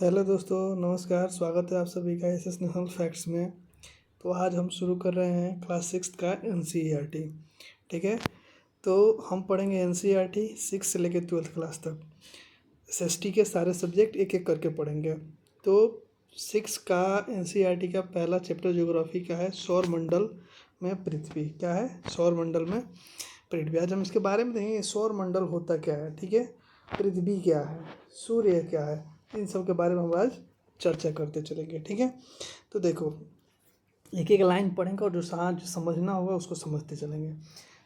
Hello दोस्तों, नमस्कार। स्वागत है आप सभी का एस एस नेशनल फैक्ट्स में। तो आज हम शुरू कर रहे हैं क्लास 6 का एनसीईआरटी। ठीक है, तो हम पढ़ेंगे एनसीईआरटी 6 से लेकर 12th क्लास तक। एसएसटी के सारे सब्जेक्ट एक एक करके पढ़ेंगे। तो 6 का एनसीईआरटी का पहला चैप्टर ज्योग्राफी का है, सौर मंडल में पृथ्वी। क्या है? सौर मंडल में पृथ्वी। आज हम इसके बारे में देखेंगे सौर मंडल होता क्या है, ठीक है, पृथ्वी क्या है, सूर्य क्या है, इन सब के बारे में हम आज चर्चा करते चलेंगे। ठीक है, तो देखो एक एक लाइन पढ़ेंगे और जो समझना होगा उसको समझते चलेंगे।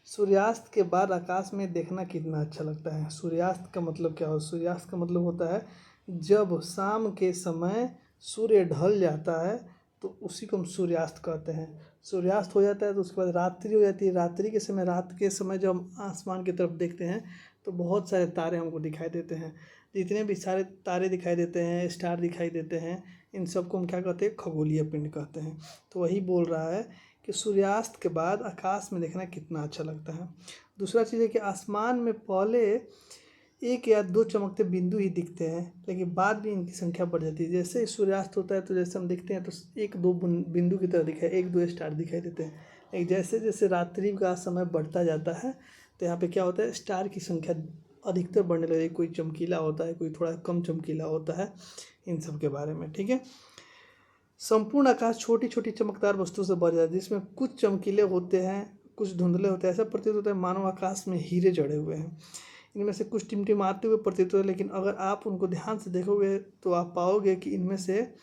सूर्यास्त के बाद आकाश में देखना कितना अच्छा लगता है। सूर्यास्त का मतलब क्या हो? सूर्यास्त का मतलब होता है जब शाम के समय सूर्य ढल जाता है तो उसी को हम सूर्यास्त कहते हैं। सूर्यास्त हो जाता है तो उसके बाद रात्रि हो जाती है। रात्रि के समय, रात के समय जब हम आसमान की तरफ देखते हैं तो बहुत सारे तारे हमको दिखाई देते हैं। जितने भी सारे तारे दिखाई देते हैं, स्टार दिखाई देते हैं, इन सबको हम क्या कहते हैं? खगोलीय पिंड कहते हैं। तो वही बोल रहा है कि सूर्यास्त के बाद आकाश में देखना कितना अच्छा लगता है। दूसरा चीज़ है कि आसमान में पहले एक या दो चमकते बिंदु ही दिखते हैं, लेकिन बाद में इनकी संख्या बढ़ जाती है। जैसे ही सूर्यास्त होता है तो जैसे हम दिखते हैं तो एक दो बिंदु की तरह दिखाई, एक दो स्टार दिखाई देते हैं। लेकिन जैसे जैसे रात्रि का समय बढ़ता जाता है तो यहाँ पे क्या होता है? स्टार की संख्या अधिकतर बढ़ने लगी। कोई चमकीला होता है, कोई थोड़ा कम चमकीला होता है, इन सब के बारे में। ठीक है, संपूर्ण आकाश छोटी छोटी चमकदार वस्तु से भर जाता है, जिसमें कुछ चमकीले होते हैं, कुछ धुंधले होते हैं। ऐसा प्रतीत होता है मानो आकाश में हीरे जड़े हुए हैं। इनमें से कुछ टिमटिमाते हुए प्रतीत होते हैं, लेकिन अगर आप उनको ध्यान से देखोगे तो आप पाओगे कि इनमें से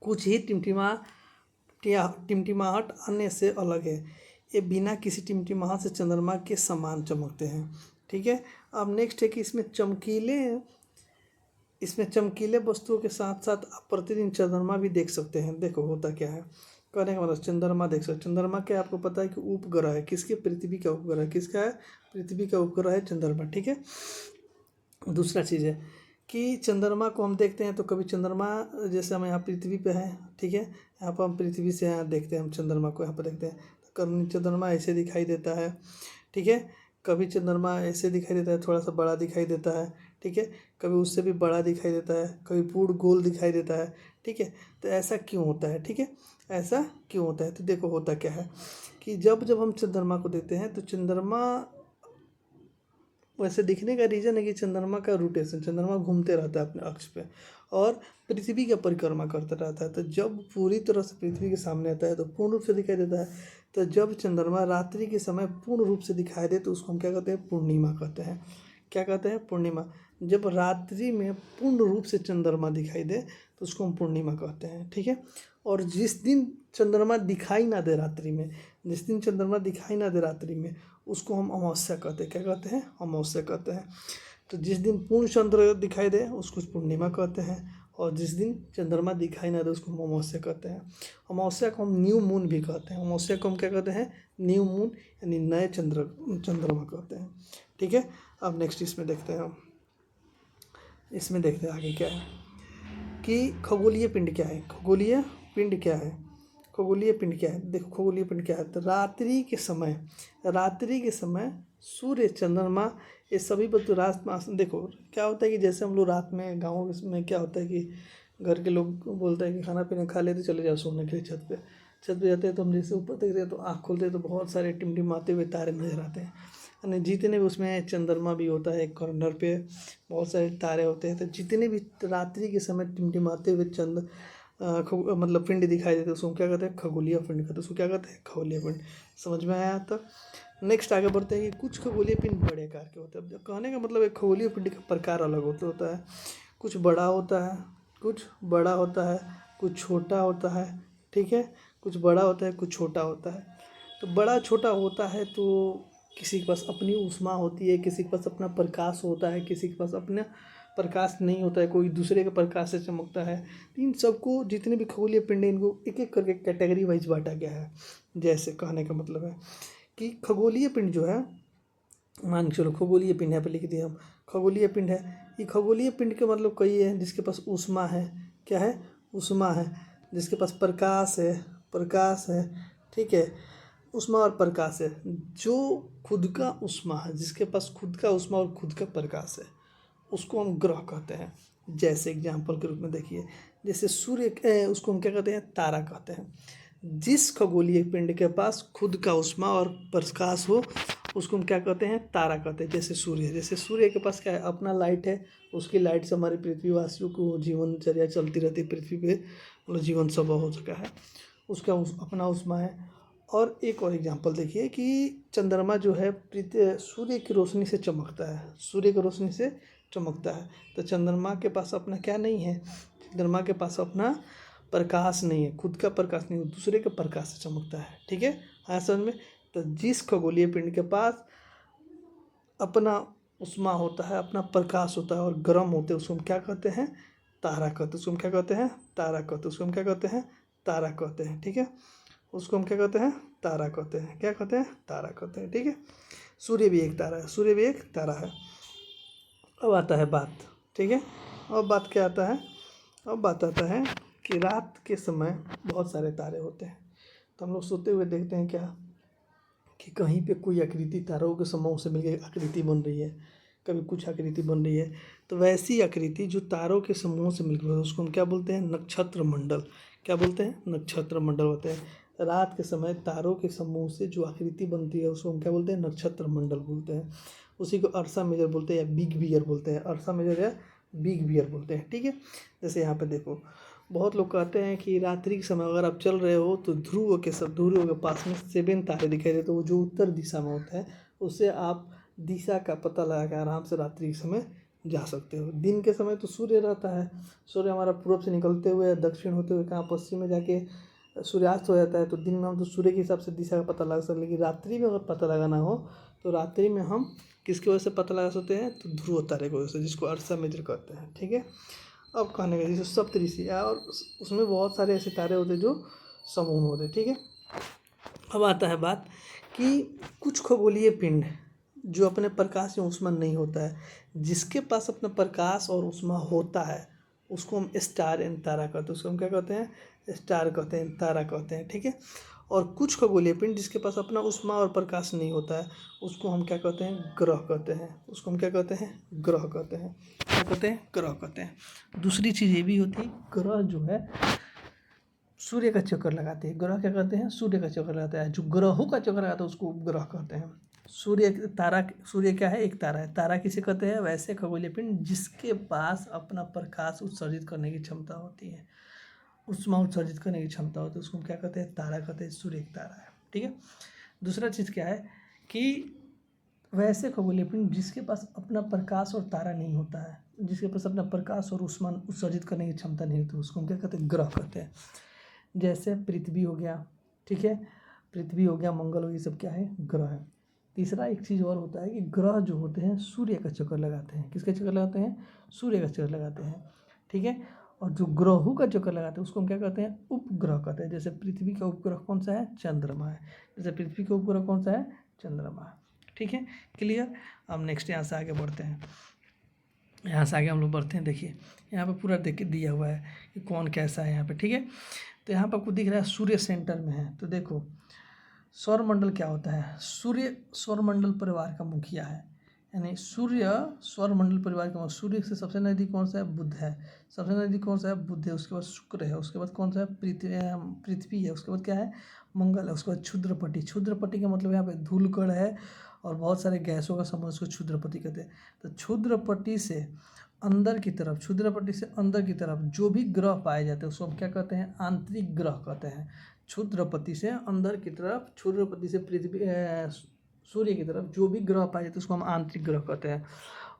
कुछ ही टिमटिमाहट अन्य से अलग है। ये बिना किसी टिमटिमाहट से चंद्रमा के समान चमकते हैं। ठीक है, अब नेक्स्ट है कि इसमें चमकीले वस्तुओं के साथ साथ आप प्रतिदिन चंद्रमा भी देख सकते हैं। देखो होता क्या है, कहने का मतलब चंद्रमा देख सकते। चंद्रमा क्या आपको पता है कि उपग्रह है किसके? पृथ्वी का उपग्रह। किसका है? पृथ्वी का उपग्रह है चंद्रमा। ठीक है, दूसरा चीज़ है कि चंद्रमा को हम देखते हैं तो कभी चंद्रमा, जैसे हम यहाँ पृथ्वी पे हैं, ठीक है, यहाँ पर हम पृथ्वी से यहाँ देखते हैं, हम चंद्रमा को यहाँ पर देखते हैं तो कभी चंद्रमा ऐसे दिखाई देता है। ठीक है, कभी चंद्रमा ऐसे दिखाई देता है, थोड़ा सा बड़ा दिखाई देता है। ठीक है, कभी उससे भी बड़ा दिखाई देता है, कभी पूर्ण गोल दिखाई देता है। ठीक है, तो ऐसा क्यों होता है? ठीक है, ऐसा क्यों होता है? तो देखो होता क्या है कि जब जब हम चंद्रमा को देखते हैं तो चंद्रमा वैसे दिखने का रीज़न है कि चंद्रमा का रोटेशन, चंद्रमा घूमते रहता है अपने अक्ष पे और पृथ्वी का परिक्रमा करता रहता है। तो जब पूरी तरह से पृथ्वी के सामने आता है तो पूर्ण रूप से दिखाई देता है। तो जब चंद्रमा रात्रि के समय पूर्ण रूप से दिखाई दे तो उसको हम क्या कहते हैं? पूर्णिमा कहते हैं। क्या कहते हैं? पूर्णिमा। जब रात्रि में पूर्ण रूप से चंद्रमा दिखाई दे तो उसको हम पूर्णिमा कहते हैं। ठीक है, और जिस दिन चंद्रमा दिखाई ना दे रात्रि में, जिस दिन चंद्रमा दिखाई ना दे रात्रि में, उसको हम अमावस्या कहते हैं। क्या कहते हैं? अमावस्या कहते हैं। तो जिस दिन पूर्ण चंद्र दिखाई दे उसको पूर्णिमा कहते हैं, और जिस दिन चंद्रमा दिखाई ना दे उसको हम अमावस्या कहते हैं। अमावस्या को हम न्यू मून भी कहते हैं। अमावस्या को हम क्या कहते हैं? न्यू मून, यानी नए चंद्रमा कहते हैं। ठीक है, अब नेक्स्ट इसमें देखते हैं आगे क्या है कि खगोलीय पिंड क्या है। खगोलीय पिंड क्या है? खगोलीय पिंड क्या है? देखो खगोलीय पिंड क्या है तो रात्रि के समय सूर्य, चंद्रमा, ये सभी वस्तु रात में। देखो क्या होता है कि जैसे हम लोग रात में गाँव में क्या होता है कि घर के लोग बोलते हैं कि खाना पीना खा लेते चले जाओ सोने के लिए छत पे जाते हैं तो हम जैसे ऊपर देखते हैं तो आँख खोलते हैं तो बहुत सारे टिमटिमाते हुए तारे नजर आते हैं। यानी जितने भी उसमें चंद्रमा भी होता है, एक कॉर्नर पे बहुत सारे तारे होते हैं। तो जितने भी रात्रि के समय टिमटिमाते हुए मतलब पिंड दिखाई देते हैं उसको क्या कहते हैं? खगोलीय पिंड कहते हैं। उसको क्या कहते हैं? खगोलीय पिंड। समझ में आया? तो नेक्स्ट आगे बढ़ते हैं कि कुछ खगोलीय पिंड बड़े आकार के होते हैं। अब कहने का मतलब एक खगोलीय पिंड का प्रकार अलग होता है। कुछ बड़ा होता है, कुछ बड़ा होता है, कुछ छोटा होता है। ठीक है, कुछ बड़ा होता है, कुछ छोटा होता है। तो बड़ा छोटा होता है तो किसी के पास अपनी ऊष्मा होती है, किसी के पास अपना प्रकाश होता है, किसी के पास अपना प्रकाश नहीं होता है, कोई दूसरे के प्रकाश से चमकता है। इन सबको, जितने भी खगोलीय पिंड हैं, इनको एक एक करके कैटेगरी वाइज बांटा गया है। जैसे कहने का मतलब है कि खगोलीय पिंड जो है, मान के चलो खगोलीय पिंड यहाँ पे लिख दिया हम, खगोलीय पिंड है। ये खगोलीय पिंड के मतलब कई है, जिसके पास ऊष्मा है। क्या है? ऊष्मा है। जिसके पास प्रकाश है। ठीक है, ऊष्मा और प्रकाश है। जो खुद का ऊष्मा है, जिसके पास खुद का ऊष्मा और खुद का प्रकाश है, उसको हम ग्रह कहते हैं। जैसे एग्जाम्पल के रूप में देखिए, जैसे सूर्य, उसको हम क्या कहते हैं, तारा कहते हैं। जिस खगोलीय पिंड के पास खुद का ऊष्मा और प्रकाश हो उसको हम क्या कहते हैं, तारा कहते हैं। जैसे सूर्य के पास क्या है, अपना लाइट है, उसकी लाइट से हमारे पृथ्वीवासियों को जीवनचर्या चलती रहती है, पृथ्वी पे मतलब जीवन संभव हो सका है, उसका अपना ऊष्मा है। और एक और एग्जांपल देखिए कि चंद्रमा जो है सूर्य की रोशनी से चमकता है, सूर्य की रोशनी से चमकता है। तो चंद्रमा के पास अपना क्या नहीं है, चंद्रमा के पास अपना प्रकाश नहीं है, खुद का प्रकाश नहीं है, दूसरे के प्रकाश से चमकता है। ठीक है, हाँ समझ में। तो जिस खगोलीय पिंड के पास अपना ऊष्मा होता है, अपना प्रकाश होता है और गर्म होते हैं, उसको हम क्या कहते हैं, तारा कहते हैं। उसको हम क्या कहते हैं, तारा कहते हैं। उसको हम क्या कहते हैं, तारा कहते हैं। ठीक है, उसको हम क्या कहते हैं, तारा कहते हैं। क्या कहते हैं, तारा कहते हैं। ठीक है, सूर्य भी एक तारा है, सूर्य भी एक तारा है। अब आता है बात, ठीक है, अब बात क्या आता है, अब बात आता है कि रात के समय बहुत सारे तारे होते हैं। तो हम लोग सोते हुए देखते हैं क्या कि कहीं पे कोई आकृति तारों के समूह से मिलकर आकृति बन रही है, कभी कुछ आकृति बन रही है। तो वैसी आकृति जो तारों के समूह से मिलकर उसको हम क्या बोलते हैं, नक्षत्र मंडल। क्या बोलते हैं, नक्षत्र मंडल होते हैं। रात के समय तारों के समूह से जो आकृति बनती है उसको हम क्या बोलते हैं, नक्षत्र मंडल बोलते हैं। उसी को अर्सा मेजर बोलते हैं या बिग बियर बोलते हैं, अर्सा मेजर या बिग बियर बोलते हैं। ठीक है, जैसे यहाँ पे देखो, बहुत लोग कहते हैं कि रात्रि के समय अगर आप चल रहे हो तो ध्रुव के पास में 7 तारे दिखाई देते, तो वो जो उत्तर दिशा में होता है उससे आप दिशा का पता लगा के आराम से रात्रि के समय जा सकते हो। दिन के समय तो सूर्य रहता है, सूर्य हमारा पूर्व से निकलते हुए दक्षिण होते हुए कहाँ पश्चिम में जाके सूर्यास्त हो जाता है। तो दिन में हम तो सूर्य के हिसाब से दिशा का पता लगा सकते, लेकिन रात्रि में अगर पता लगाना हो तो रात्रि में हम किसकी वजह से पता लगा सकते हैं, तो ध्रुव तारे की वजह से, जिसको अर्सा मेजर कहते हैं। ठीक है, अब कहने का जैसे सप्तऋषि है और उसमें बहुत सारे ऐसे तारे होते हैं जो समूह में होते हैं। ठीक है, अब आता है बात कि कुछ खगोलीय पिंड जो अपने प्रकाश में ऊष्मा नहीं होता है, जिसके पास अपना प्रकाश और ऊष्मा होता है उसको हम स्टार एंड तारा कहते हैं। उसको हम क्या कहते हैं, स्टार कहते हैं, तारा कहते हैं। ठीक है, और कुछ खगोलीय पिंड जिसके पास अपना ऊष्मा और प्रकाश नहीं होता है उसको हम क्या कहते हैं, ग्रह कहते हैं। उसको हम क्या कहते हैं, ग्रह कहते हैं। क्या कहते हैं, ग्रह कहते हैं। दूसरी चीज़ ये भी होती है, ग्रह जो है सूर्य का चक्कर लगाते हैं। ग्रह क्या कहते हैं, सूर्य का चक्कर लगाता है। जो ग्रहों का चक्कर लगाता है उसको उपग्रह कहते हैं। सूर्य क्या है, एक तारा है। तारा किसे कहते हैं, वैसे खगोलीय पिंड जिसके पास अपना प्रकाश उत्सर्जित करने की क्षमता होती है, ऊष्मा उत्सर्जित करने की क्षमता होती है, उसको हम क्या कहते हैं, तारा कहते हैं। सूर्य एक तारा है। ठीक है, दूसरा चीज़ क्या है कि वैसे खगोलीय पिंड जिसके पास अपना प्रकाश और तारा नहीं होता है, जिसके पास अपना प्रकाश और ऊष्मा उत्सर्जित करने की क्षमता नहीं होती, उसको हम क्या कहते हैं, ग्रह कहते हैं। जैसे पृथ्वी हो गया, ठीक है, पृथ्वी हो गया, मंगल हो, ये सब क्या है, ग्रह है। तीसरा एक चीज़ और होता है कि ग्रह जो होते हैं सूर्य का चक्कर लगाते हैं। किसका चक्कर लगाते हैं, सूर्य का चक्कर लगाते हैं। ठीक है, और जो ग्रहों का चक्कर लगाते हैं उसको हम क्या कहते हैं, उपग्रह कहते हैं। जैसे पृथ्वी का उपग्रह कौन सा है, चंद्रमा है। जैसे पृथ्वी का उपग्रह कौन सा है, चंद्रमा है। ठीक है, क्लियर। अब नेक्स्ट यहाँ से आगे बढ़ते हैं, यहाँ से आगे हम लोग बढ़ते हैं। देखिए यहाँ पे पूरा देख के दिया हुआ है कि कौन कैसा है यहाँ पे। ठीक है, तो यहाँ पर आपको दिख रहा है सूर्य सेंटर में है। तो देखो सौरमंडल क्या होता है, सूर्य सौरमंडल परिवार का मुखिया है, यानी सूर्य सौरमंडल परिवार का, सूर्य से सबसे नज़दीक कौन सा है, बुध है। सबसे नज़दीक कौन सा है, बुध है। उसके बाद शुक्र है। उसके बाद कौन सा है, पृथ्वी है। उसके बाद क्या है, मंगल है। उसके बाद क्षुद्रपट्टी। क्षुद्रपट्टी का मतलब यहाँ पे धूलकण है और बहुत सारे गैसों का समूह, उसको क्षुद्रपट्टी कहते हैं। तो क्षुद्रपट्टी से अंदर की तरफ, क्षुद्रपट्टी से अंदर की तरफ जो भी ग्रह पाए जाते हैं उसको हम क्या कहते हैं, आंतरिक ग्रह कहते हैं। क्षुद्रपट्टी से अंदर की तरफ, क्षुद्रपट्टी से पृथ्वी सूर्य की तरफ जो भी ग्रह पाए जाते हैं उसको हम आंतरिक ग्रह कहते हैं।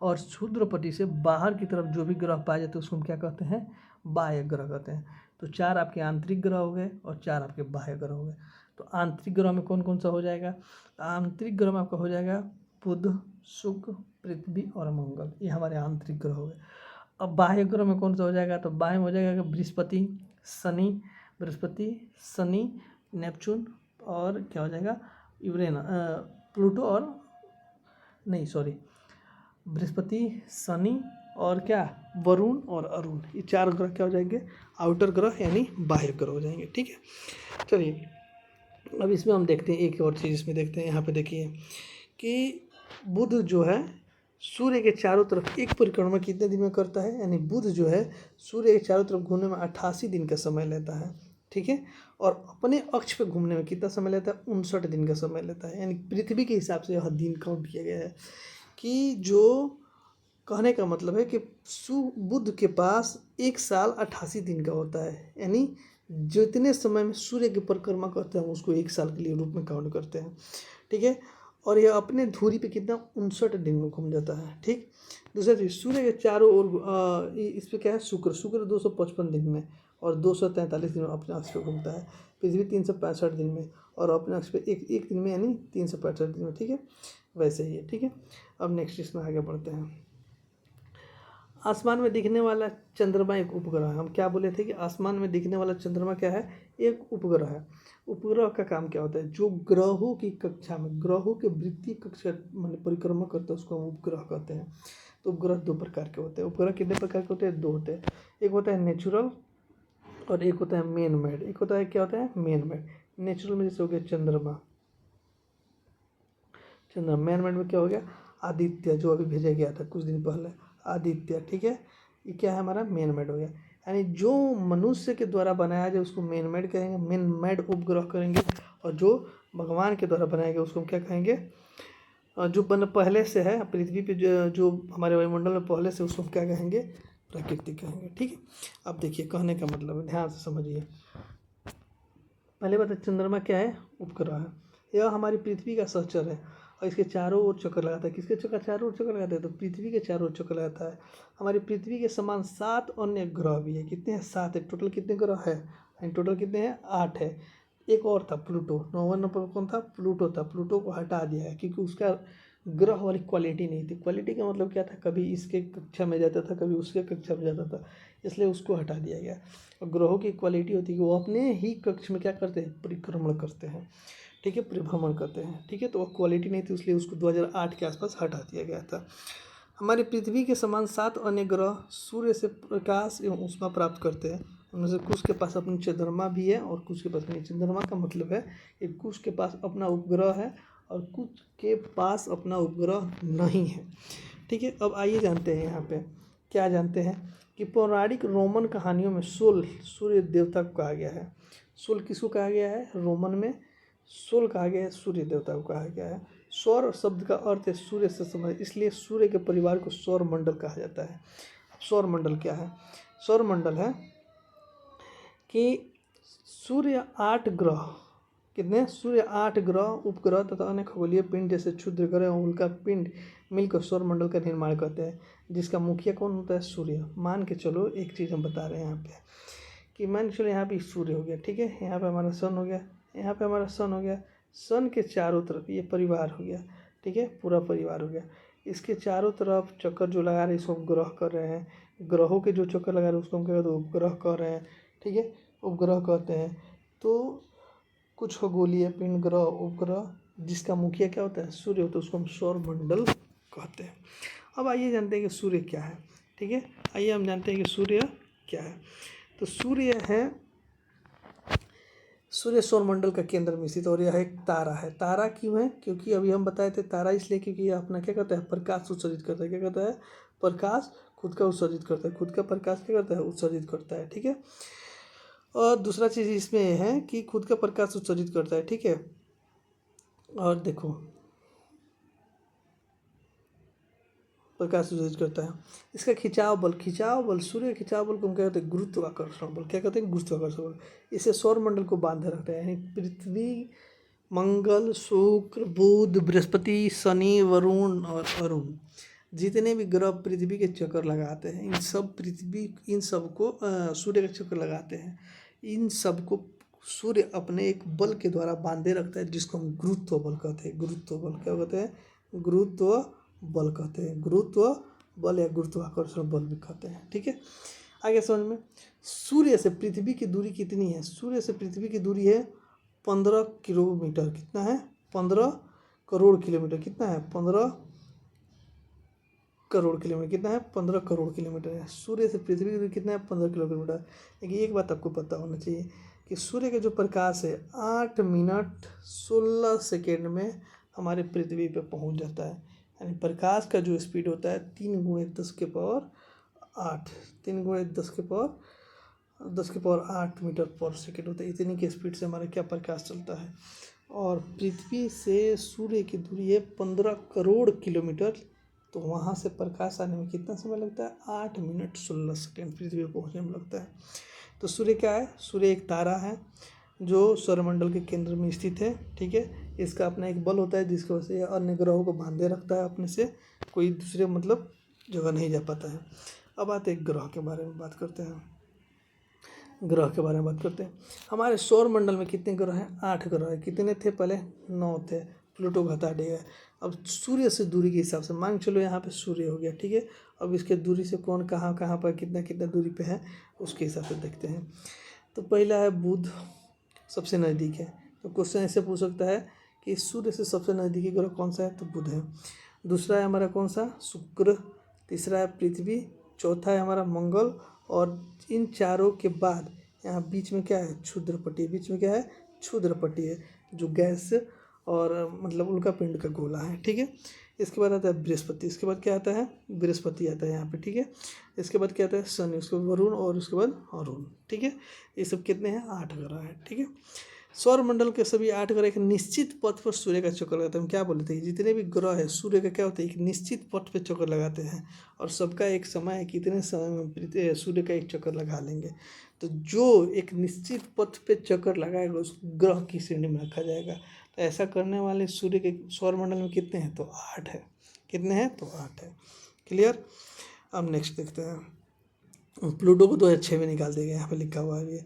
और क्षुद्रपट्टी से बाहर की तरफ जो भी ग्रह पाए जाते हैं उसको हम क्या कहते हैं, बाह्य ग्रह कहते हैं। तो 4 आपके आंतरिक ग्रह हो गए और 4 आपके बाह्य ग्रह हो गए। तो आंतरिक ग्रह में कौन कौन सा हो जाएगा, आंतरिक ग्रह में आपका हो जाएगा बुध, शुक्र, पृथ्वी और मंगल, ये हमारे आंतरिक ग्रह हो गए। अब बाह्य ग्रह में कौन सा हो जाएगा, तो बाह्य में हो जाएगा बृहस्पति, शनि, नेपच्यून और क्या हो जाएगा, प्लूटो और नहीं सॉरी बृहस्पति, शनि और क्या, वरुण और अरुण, ये 4 ग्रह क्या हो जाएंगे, आउटर ग्रह यानी बाह्य ग्रह हो जाएंगे। ठीक है, चलिए अब इसमें हम देखते हैं एक और चीज़ इसमें देखते हैं। यहाँ पे देखिए कि बुध जो है सूर्य के चारों तरफ एक परिक्रमा कितने दिन में करता है, यानी बुध जो है सूर्य के चारों तरफ घूमने में 88 दिन का समय लेता है, ठीक है। और अपने अक्ष पे घूमने में कितना समय लेता है, 59 दिन का समय लेता है। यानी पृथ्वी के हिसाब से यह दिन काउंट किया गया है कि जो कहने का मतलब है कि बुध के पास एक साल 88 दिन का होता है, यानी जितने समय में सूर्य की परिक्रमा करते हैं उसको एक साल के लिए रूप में काउंट करते हैं, ठीक है। और यह अपने धुरी पे कितना 59 दिन में घूम जाता है, ठीक। दूसरा चीज, सूर्य के चारों ओर इस पे क्या है, शुक्र 255 दिन में और 243 दिन में अपने अक्ष पे घूमता है। पृथ्वी 365 दिन में और अपने अक्ष पे एक दिन में, यानी 365 दिन में, ठीक है। वैसे ही है, ठीक है। अब नेक्स्ट इसमें आगे बढ़ते हैं। आसमान में दिखने वाला चंद्रमा एक उपग्रह है। हम क्या बोले थे कि आसमान में दिखने वाला चंद्रमा क्या है, एक उपग्रह है। उपग्रह का काम क्या होता है, जो ग्रहों की कक्षा में, ग्रहों के वृत्तीय कक्षा मान परिक्रमा करते हैं उसको हम उपग्रह कहते हैं। तो उपग्रह दो प्रकार के होते हैं। उपग्रह कितने प्रकार के होते हैं, दो होते हैं। एक होता है नेचुरल और एक होता है मैन मेड। एक होता है क्या होता है, मैन मेड। नेचुरल में जैसे हो गया चंद्रमा, मैन मेड में क्या हो गया, आदित्य जो अभी भेजा गया था कुछ दिन पहले, आदित्य, ठीक है। ये क्या है, हमारा मैन मेड हो गया। यानी जो मनुष्य के द्वारा बनाया जाए उसको मैन मेड कहेंगे, मैन मेड उपग्रह करेंगे। और जो भगवान के द्वारा बनाया गया उसको हम क्या कहेंगे, जो पहले से है पृथ्वी पे, जो हमारे वायुमंडल में पहले से, उसको हम क्या कहेंगे, प्रकृति कहेंगे, ठीक है। अब देखिए कहने का मतलब, ध्यान से समझिए। पहले बात है, चंद्रमा क्या है, उपग्रह है। यह हमारी पृथ्वी का सहचर है और इसके चारों ओर चक्कर लगाता है। किसके चारों ओर चक्कर लगाता है, तो पृथ्वी के चारों ओर चक्कर लगाता है। हमारी पृथ्वी के समान 7 अन्य ग्रह भी है। कितने हैं, 7 है। टोटल कितने ग्रह है, टोटल कितने हैं, 8 है। एक और था प्लूटो, 9वां नंबर कौन था, प्लूटो था। प्लूटो को हटा दिया है क्योंकि उसका ग्रह वाली क्वालिटी नहीं थी। क्वालिटी का मतलब क्या था, कभी इसके कक्षा में जाता था, कभी उसके कक्षा में जाता था, इसलिए उसको हटा दिया गया। और ग्रहों की क्वालिटी होती है कि वो अपने ही कक्ष में क्या करते हैं, परिक्रमण करते हैं, ठीक है, परिभ्रमण करते हैं, ठीक है। तो वह क्वालिटी नहीं थी, इसलिए उसको 2008 के आसपास हटा दिया गया था। हमारी पृथ्वी के समान 7 अन्य ग्रह सूर्य से प्रकाश एवं ऊष्मा प्राप्त करते हैं। उनमें से कुछ के पास अपनी चंद्रमा भी है और कुछ के पास नहीं। चंद्रमा का मतलब है कि कुछ के पास अपना उपग्रह है और कुछ के पास अपना उपग्रह नहीं है, ठीक है। अब आइए जानते हैं यहाँ पे क्या जानते हैं कि पौराणिक रोमन कहानियों में सोल सूर्य देवता को कहा गया है। सोल किसको कहा गया है, रोमन में सोल कहा गया है, सूर्य देवता को कहा गया है। सौर शब्द का अर्थ है सूर्य से संबंधित, इसलिए सूर्य के परिवार को सौर मंडल कहा जाता है। सौर मंडल क्या है, सौर मंडल है कि सूर्य 8 ग्रह, कितने, सूर्य 8 ग्रह, उपग्रह तथा अन्य खगोलीय पिंड जैसे क्षुद्र ग्रह और उल्का पिंड मिलकर सौर मंडल का निर्माण करते हैं, जिसका मुखिया कौन होता है, सूर्य। मान के चलो एक चीज़ हम बता रहे हैं यहाँ पे कि मान के चलो यहाँ पे सूर्य हो गया, ठीक है, यहाँ पे हमारा सन हो गया, यहाँ पे हमारा सन हो गया। सन के चारों तरफ ये परिवार हो गया, ठीक है, पूरा परिवार हो गया। इसके चारों तरफ चक्कर जो लगा रहे हैं इसको हम ग्रह कर रहे हैं। ग्रहों के जो चक्कर लगा रहे हैं उसको हम क्या कहते हैं, उपग्रह कर रहे हैं, ठीक है, उपग्रह कहते हैं। तो कुछ खगोलीय पिंड, ग्रह, उपग्रह, जिसका मुखिया क्या होता है, सूर्य होता है, उसको हम सौर मंडल कहते हैं। अब आइए जानते हैं कि सूर्य क्या है, ठीक है। आइए हम जानते हैं कि सूर्य क्या है। तो सूर्य है, सूर्य सौरमंडल का केंद्र में स्थित और यह एक तारा है। तारा क्यों है, क्योंकि अभी हम बताए थे तारा इसलिए क्योंकि यह अपना क्या करता है, प्रकाश उत्सर्जित करता है। क्या करता है, प्रकाश खुद का उत्सर्जित करता है, खुद का प्रकाश क्या करता है, उत्सर्जित करता है, ठीक है। और दूसरा चीज़ इसमें है कि खुद का प्रकाश उत्सर्जित करता है, ठीक है। और देखो प्रकाश उत्सर्जित करता है। इसका खिंचाव बल, सूर्य खिंचाव बल को हम क्या कहते हैं, गुरुत्वाकर्षण बल। क्या कहते हैं, गुरुत्वाकर्षण बल। इसे सौरमंडल को बांधे रखता है, यानी पृथ्वी, मंगल, शुक्र, बुध, बृहस्पति, शनि, वरुण और अरुण, जितने भी ग्रह पृथ्वी के चक्कर लगाते हैं, इन सबको सूर्य के चक्कर लगाते हैं। इन सबको सूर्य अपने एक बल के द्वारा बांधे रखता है, जिसको हम गुरुत्व बल कहते हैं। गुरुत्व बल क्या कहते हैं, गुरुत्व बल कहते हैं। गुरुत्व बल या गुरुत्वाकर्षण बल भी कहते हैं, ठीक है। आगे समझ में, सूर्य से पृथ्वी की दूरी कितनी है, सूर्य से पृथ्वी की दूरी है 15 किलोमीटर। कितना है, 15 करोड़ किलोमीटर। कितना है, 15 करोड़ किलोमीटर। कितना है, 15 करोड़ किलोमीटर है। सूर्य से पृथ्वी की दूरी कितना है, 15 किलोमीटर। लेकिन एक बात आपको पता होना चाहिए कि सूर्य के जो प्रकाश है 8 मिनट 16 सेकेंड में हमारे पृथ्वी पे पहुंच जाता है। यानी प्रकाश का जो स्पीड होता है 3 × 10⁸ 3 × 10⁸ मीटर पर सेकेंड होता है। इतनी की स्पीड से हमारा क्या प्रकाश चलता है। और पृथ्वी से सूर्य की दूरी है 15 करोड़ किलोमीटर। तो वहाँ से प्रकाश आने में कितना समय लगता है? 8 मिनट 16 सेकेंड पृथ्वी पर पहुँचने में लगता है। तो सूर्य क्या है? सूर्य एक तारा है जो सौरमंडल के केंद्र में स्थित है। ठीक है, इसका अपना एक बल होता है जिसकी वजह से अन्य ग्रहों को बांधे रखता है अपने से, कोई दूसरे मतलब जगह नहीं जा पाता है। अब आते हैं ग्रह के बारे में बात करते हैं। हमारे सौरमंडल में कितने ग्रह हैं? 8 ग्रह हैं। कितने थे पहले? 9 थे। प्लूटो घटा दिया। अब सूर्य से दूरी के हिसाब से मान चलो यहाँ पे सूर्य हो गया। ठीक है, अब इसके दूरी से कौन कहाँ कहाँ पर कितना कितना दूरी पे है उसके हिसाब से देखते हैं। तो पहला है बुध, सबसे नज़दीक है। तो क्वेश्चन ऐसे पूछ सकता है कि सूर्य से सबसे नज़दीकी ग्रह कौन सा है? तो बुध है। दूसरा है हमारा कौन सा? शुक्र। तीसरा है पृथ्वी। चौथा है हमारा मंगल। और इन चारों के बाद यहाँ बीच में क्या है? क्षुद्रपट्टी। बीच में क्या है? क्षुद्रपट्टी है जो गैस और मतलब उल्का पिंड का गोला है। ठीक है, इसके बाद आता है बृहस्पति। इसके बाद क्या आता है? बृहस्पति आता है यहाँ पे। ठीक है, इसके बाद क्या आता है? शनि, उसके बाद वरुण और उसके बाद अरुण। ठीक है, ये सब कितने हैं? 8 ग्रह हैं। ठीक है, सौरमंडल के सभी 8 ग्रह एक निश्चित पथ पर सूर्य का चक्कर लगाते हैं। हम क्या बोलते हैं? जितने भी ग्रह है सूर्य का क्या होता है? एक निश्चित पथ पे चक्कर लगाते हैं और सबका एक समय है, कितने समय में सूर्य का एक चक्कर लगा लेंगे। तो जो एक निश्चित पथ पे चक्कर लगाएगा उस ग्रह की श्रेणी में रखा जाएगा। तो ऐसा करने वाले सूर्य के सौरमंडल में कितने हैं? तो 8 है। कितने हैं? तो 8 है। क्लियर। अब नेक्स्ट देखते हैं। प्लूटो को 2006 में निकाल दिया गया, यहाँ पे लिखा हुआ है ये।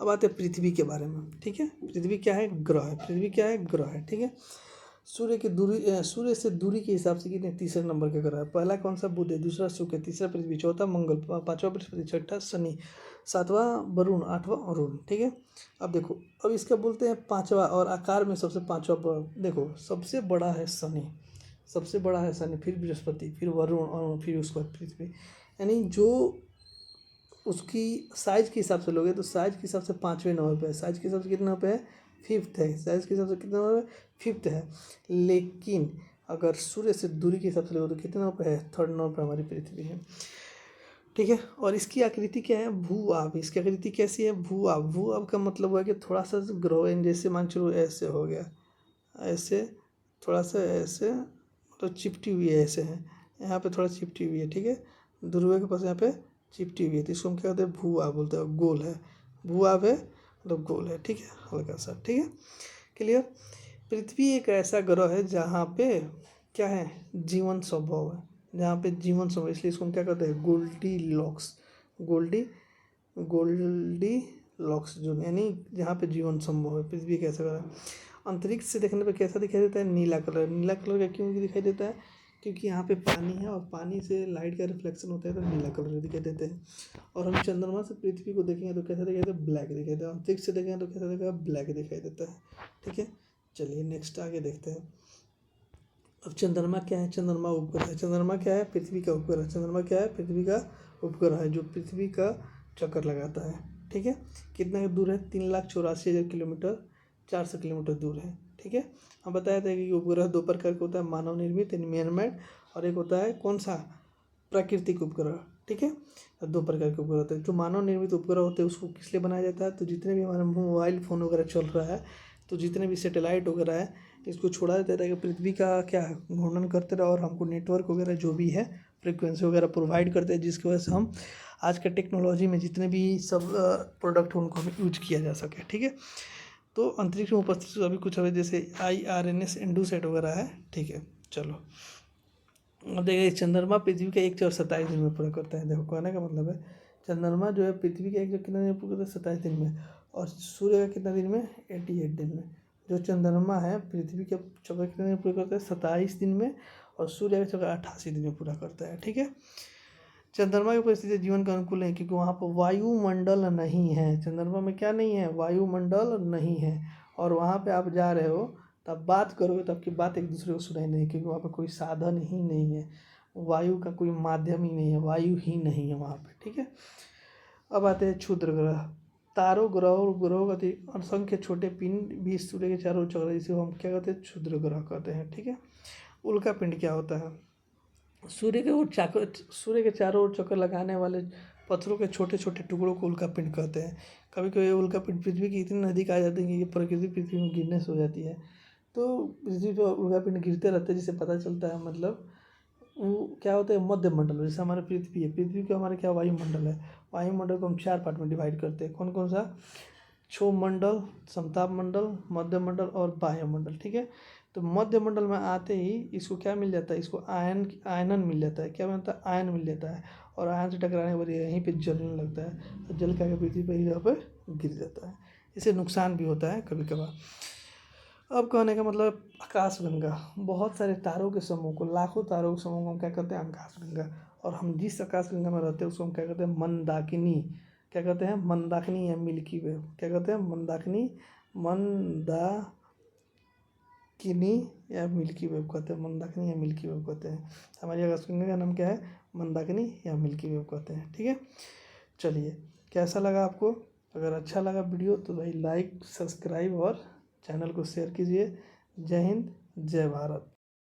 अब आते हैं पृथ्वी के बारे में। ठीक है, पृथ्वी क्या है? ग्रह है। पृथ्वी क्या है? ग्रह है। ठीक है, सूर्य की दूरी, सूर्य से दूरी के हिसाब से कितने? तीसरे नंबर के ग्रह है। पहला कौन सा? बुध है। दूसरा शुक्र है। तीसरा पृथ्वी। चौथा मंगल। पांचवा बृहस्पति। छठा शनि। सातवां वरुण। आठवां अरुण। ठीक है, अब देखो, अब इसका बोलते हैं पांचवा और आकार में सबसे पांचवा। देखो सबसे बड़ा है शनि, सबसे बड़ा है शनि, फिर बृहस्पति, फिर वरुण, अरुण, फिर उसके बाद पृथ्वी। यानी जो उसकी साइज के हिसाब से लोगे तो साइज के हिसाब से 5वें नंबर पे है। साइज के हिसाब से कितने नंबर पे है? 5th है। साइज के हिसाब से कितने नंबर पे? 5th है। लेकिन अगर सूर्य से दूरी के हिसाब से लोगे तो कितने नंबर पे है? 3rd नंबर पे हमारी पृथ्वी है। ठीक है, और इसकी आकृति क्या है? भू आभ। इसकी आकृति कैसी है? भू आभ। भू आभ का मतलब हुआ कि थोड़ा सा ग्रो, जैसे मान चलो ऐसे हो गया, ऐसे थोड़ा सा ऐसे, मतलब चिपटी हुई है, ऐसे है, यहाँ पे थोड़ा चिपटी हुई है। ठीक है, ध्रुव के पास यहाँ पे चिपटी हुई है, तो इसको हम क्या कहते हैं? भू आभ बोलते हैं। गोल है, भू आभ है मतलब गोल है। ठीक है, हल्का सा। ठीक है, क्लियर। पृथ्वी एक ऐसा ग्रह है जहाँ पे क्या है? जीवन संभव है, जहाँ पे जीवन संभव, इसलिए इसको हम क्या कहते हैं? Goldilocks. Goldilocks zone, यानी जहाँ पे जीवन संभव है। पृथ्वी कैसा ग्रह है? अंतरिक्ष से देखने पे कैसा दिखाई देता है? नीला कलर। नीला कलर का क्यों दिखाई देता है? क्योंकि यहाँ पे पानी है और पानी से लाइट का रिफ्लेक्शन होता है तो नीला कलर दिखाई देते हैं। और हम चंद्रमा से पृथ्वी को देखेंगे तो कैसा दिखाई देता है? ब्लैक दिखाई देता है। अंतरिक्ष से देखेंगे तो कैसा दिखेगा? ब्लैक दिखाई देता है। ठीक है, चलिए नेक्स्ट आगे देखते हैं। अब चंद्रमा क्या है? चंद्रमा उपग्रह है। चंद्रमा क्या है? पृथ्वी का उपग्रह। चंद्रमा क्या है? पृथ्वी का उपग्रह है जो पृथ्वी का चक्कर लगाता है। ठीक है, कितना दूर है? 3,84,000 किलोमीटर, 400 किलोमीटर दूर है। ठीक है, हम बताया था कि उपग्रह 2 प्रकार का होता है, मानव निर्मित यानी मैन मेड, और एक होता है कौन सा? प्राकृतिक उपग्रह। ठीक है, 2 प्रकार के उपग्रह होते हैं। जो मानव निर्मित उपग्रह होते हैं उसको किस लिए बनाया जाता है? तो जितने भी हमारे मोबाइल फ़ोन वगैरह चल रहा है, तो जितने भी सैटेलाइट वगैरह है इसको छोड़ा देता है कि पृथ्वी का क्या घूर्णन करते रहे और हमको नेटवर्क वगैरह जो भी है फ्रिक्वेंसी वगैरह प्रोवाइड करते हैं, जिसकी वजह से हम आज के टेक्नोलॉजी में जितने भी सब प्रोडक्ट उनको हमें यूज किया जा सके। ठीक है, तो अंतरिक्ष में उपस्थित अभी कुछ अभी जैसे IRNS एंडूसैट वगैरह है। ठीक है, चलो अब देखिए, चंद्रमा पृथ्वी का 127 दिन में पूरा करता है। देखो कहने का मतलब है चंद्रमा जो है पृथ्वी का कितना दिन में पूरा करता है? 27 दिन में। और सूर्य का कितना दिन में? 88 दिन में। जो चंद्रमा है पृथ्वी के चक्कर कितने दिन पूरा करता है? 27 दिन में। और सूर्य का चक्कर 88 दिन में पूरा करता है। ठीक है, चंद्रमा की परिस्थिति जीवन का अनुकूल है क्योंकि वहाँ पर वायुमंडल नहीं है। चंद्रमा में क्या नहीं है? वायुमंडल नहीं है। और वहाँ पे आप जा रहे हो तब बात करोगे तो आपकी बात एक दूसरे को सुनाई नहीं, क्योंकि वहाँ पर कोई साधन ही नहीं है, वायु का कोई माध्यम ही नहीं है, वायु ही नहीं है वहाँ पे। ठीक है, अब आते हैं क्षुद्र ग्रह। तारों, ग्रहों और ग्रहों का असंख्य छोटे पिंड भी सूर्य के चारों चक्कर, जिसे हम क्या कहते हैं? क्षुद्र ग्रह कहते हैं। ठीक है, उल्कापिंड क्या होता है? सूर्य के चारों ओर चक्कर लगाने वाले पत्थरों के छोटे छोटे टुकड़ों को उल्कापिंड कहते हैं। कभी कभी उल्कापिंड पृथ्वी की इतनी नज़दीक आ जाते हैं कि ये प्रकृति पृथ्वी में गिरने से हो जाती है। तो पृथ्वी पर उल्कापिंड गिरते रहते हैं, जिससे पता चलता है मतलब वो क्या होता है, मध्य मंडल। जैसे हमारे पृथ्वी है, पृथ्वी का हमारे क्या वायुमंडल है, वायुमंडल को हम 4 पार्ट में डिवाइड करते हैं। कौन कौन सा? क्षोभ मंडल, समताप मंडल, मध्य मंडल और बाह्य मंडल। ठीक है, तो मध्य मंडल में आते ही इसको क्या मिल जाता है? इसको आयनन मिल जाता है। क्या मिलता है? आयन मिल जाता है। और आयन से टकराने के बाद यहीं पे जलने लगता है, तो जल के पृथ्वी पर यहाँ पर गिर जाता है। इससे नुकसान भी होता है कभी कभार। अब कहने का मतलब आकाशगंगा, बहुत सारे तारों के समूह को, लाखों तारों के समूह को हम क्या कहते हैं? आकाशगंगा। और हम जिस आकाशगंगा में रहते हैं उसको हम क्या कहते हैं? मंदाकिनी। क्या कहते हैं? मंदाकिनी या मिल्की वे। क्या कहते हैं? मंदाकिनी, मंदाकिनी या मिल्की वे कहते हैं। मंदाकिनी या मिल्की वे कहते हैं। हमारी आकाशगंगा का नाम क्या है? मंदाकिनी या मिल्की वे कहते हैं। ठीक है, चलिए, कैसा लगा आपको? अगर अच्छा लगा वीडियो तो भाई लाइक, सब्सक्राइब और चैनल को शेयर कीजिए। जय हिंद, जय भारत।